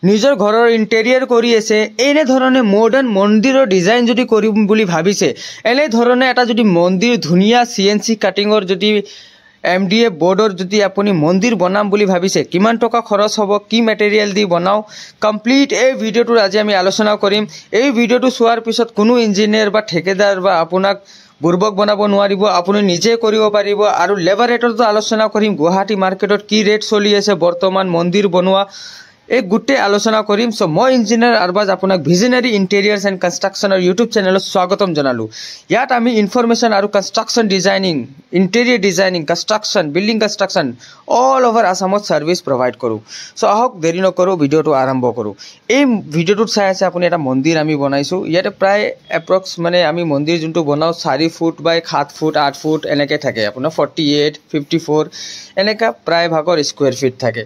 নিজৰ ঘৰৰ ইণ্টেৰিয়ৰ কৰি আছে এনে ধৰণে মডাৰ্ণ মন্দিৰৰ ডিজাইন যদি কৰিম বুলি ভাবিছে এনে ধৰণে এটা যদি মন্দিৰ ধুনীয়া CNC কাটিঙৰ যদি MDF বোৰ্ডৰ যদি আপুনি মন্দিৰ বনাম বুলি ভাবিছে কিমান টকা খৰচ হ'ব কি মেটেৰিয়েল দি বনাও কমপ্লিট এই ভিডিওটো আজি আমি আলোচনা কৰিম এই ভিডিওটো চোৱাৰ পিছত কোনো ইঞ্জিনিয়াৰ বা ঠিকাদাৰ বা আপোনাক বুৰ্বক বনাব নোৱাৰিব আপুনি নিজে কৰিব পাৰিব আৰু লেবাৰ ৰেটটো আলোচনা কৰিম গুৱাহাটী মাৰ্কেটত কি ৰেট চলি আছে বৰ্তমান মন্দিৰ বনোৱা एक गुटे आलोचना करिम सो मैं इंजिनियर अरबाज आपनाक विजनरी इंटेरियर्स एंड कंस्ट्रक्शन और यूट्यूब चैनल स्वागतम जनालू यात आमी इनफरमेशन और construction designing interior designing construction building construction all over आसामत सर्विस प्रोवाइड करूँ सो आहक देरी नकरो भिडिओ आरम्भ करूँ এই ভিডিওটোত চাই আছে আপুনি এটা মন্দিৰ আমি বনাইছো ইয়াতে প্ৰায় এপ্ৰক্স মানে আমি মন্দিৰ যোনটো বনাও 4 ফুট বাই 7 ফুট 8 ফুট এনেকে থাকে আপোনাৰ 48 54 এনেকা প্ৰায় ভাগৰ স্কয়াৰ ফিট থাকে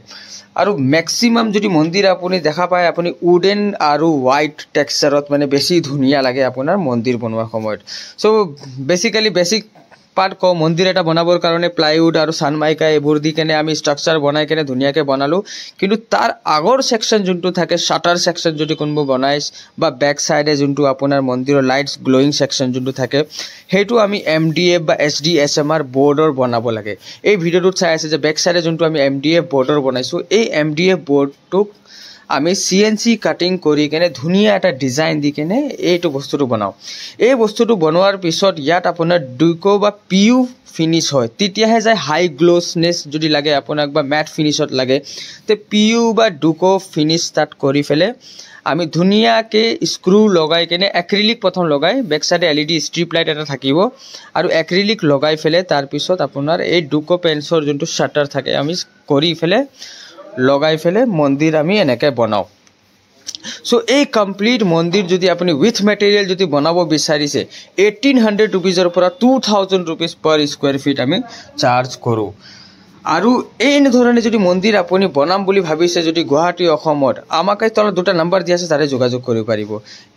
আৰু ম্যাক্সিমাম যদি মন্দিৰ আপুনি দেখা পায় আপুনি উডেন আৰু হোৱাইট টেক্সচাৰত মানে বেছি ধুনিয়া লাগে আপোনাৰ মন্দিৰ বনোৱা সময়ত সো বেসিক্যালি বেসিক পাৰ্ট को मंदिर এটা বনাবৰ কাৰণে প্লাইউড আৰু সানমাইকা এবোৰ দি কেনে আমি স্ট্ৰাকচাৰ বনাই কেনে ধুনিয়াকে বনালো কিন্তু তাৰ আগৰ সেকশন যোনটো থাকে শাটাৰ সেকশন যদি কোনবো বনাইছ বা ব্যাক সাইডে যোনটো আপোনাৰ মন্দিৰৰ লাইটস গ্লোইং সেকশন যোনটো থাকে হেতু আমি MDF বা SDSMR বোৰ্ডৰ বনাব লাগে এই ভিডিওটোত চাই আছে যে ব্যাক সাইডে যোনটো আমি MDF বোৰ্ডৰ বনাইছো এই MDF বোৰ্ডটো আমি CNC কাটিং কৰি কেনে ধুনিয়া এটা ডিজাইন দি কেনে এইটো বস্তুটো বনাও এই বস্তুটো বনোৱাৰ পিছত ইয়াত আপোনাৰ ডুকো বা PU ফিনিশ হয় তেতিয়াহে যায় হাই গ্লোসনেস যদি লাগে আপোনাক বা ম্যাট ফিনিশত লাগে তে PU বা ডুকো ফিনিশ স্টার্ট কৰি ফেলে আমি ধুনিয়াকে স্ক্ৰু লগাই কেনে এক্ৰিলিক প্ৰথম লগাই ব্যাক সাইডে LED স্ট্ৰিপ লাইট এটা থাকিব আৰু এক্ৰিলিক লগাই ফেলে তাৰ পিছত আপোনাৰ এই ডুকো পেন্সৰ যোনটো শাটাৰ থাকে আমি কৰি ফেলে লগাই ফেলে মন্দিৰ আমি এনেকে বনাও সো এই কমপ্লিট মন্দিৰ যদি আপুনি উইথ মেটেৰিয়েল যদি বনাব বিচাৰিছে 1800 रुपीजৰ পৰা 2000 रुपीस पर স্কয়াৰ ফিট আমি চাৰ্জ কৰো আৰু এই ধৰণে যদি মন্দিৰ আপুনি বনাম বুলি ভাবিছে যদি গুৱাহাটী অসমত আমাকে তল দুটা নম্বৰ দি আছে তাৰে যোগাযোগ কৰিব পাৰিব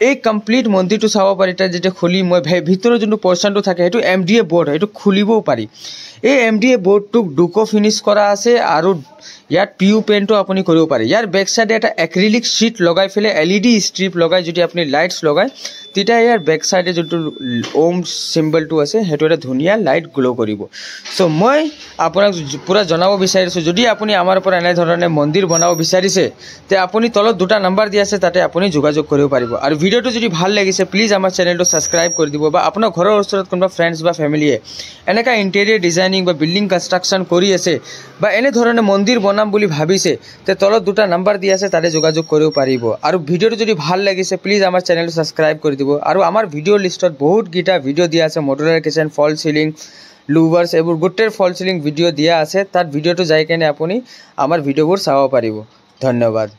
এই কমপ্লিট মন্দিৰটো চাব পাৰি তাৰ যেতে খুলি মই ভিতৰৰ যোনটো পৰ্চনটো থাকে হেতু MDF বোৰ্ড হেতু খুলিবও পাৰি এই MDF বোৰ্ডটো ডুকো ফিনিশ কৰা আছে আৰু ইয়াত PU পেইন্টটো আপুনি কৰিব পাৰে ইয়াৰ ব্যাক সাইডে এটা এক্ৰিলিক শীট লগাই ফেলে LED স্ট্ৰিপ লগাই যদি আপুনি লাইটস লগাই তেতিয়া ইয়াৰ ব্যাক সাইডে যোনটো ওম সিম্বলটো আছে হেতু এটা ধুনিয়া লাইট গ্লো কৰিব সো মই আপোনাক পুৰা জনাব বিচাৰিছো যদি আপুনি আমাৰ পৰা এনে ধৰণে মন্দিৰ বনাব বিচাৰিছে তে আপুনি তলত দুটা নম্বৰ দি আছে তাতে আপুনি যোগাযোগ কৰিব পাৰিব আৰু ভিডিওটো যদি ভাল লাগিছে প্লিজ আমাৰ চেনেলটো সাবস্ক্ৰাইব কৰি দিব বা আপোনাৰ ঘৰৰ ওচৰত কোনোবা ফ্ৰেন্ডছ বা ফ্যামিলিয়ে এনেকা ইন্টেৰিয়ৰ ডিজাইনিং বা বিল্ডিং কনস্ট্ৰাকশন কৰি আছে বা এনে ধৰণে মন্দিৰ বনাম বুলি ভাবিছে তে তলত দুটা নম্বৰ দি আছে তাতে যোগাযোগ কৰিব পাৰিব আৰু ভিডিওটো যদি ভাল লাগিছে প্লিজ আমাৰ চেনেলটো সাবস্ক্ৰাইব কৰি দিব আৰু আমাৰ ভিডিও লিষ্টত বহুত গিটা ভিডিও দিয়া আছে মডুলাৰ কিচেন ফল সিলিং লুভাৰ্স এবোৰ গুটেৰ ফল সিলিং ভিডিও দিয়া আছে তাত ভিডিওটো যাই কেনে আপুনি আমাৰ ভিডিওবোৰ চাব পাৰিব ধন্যবাদ।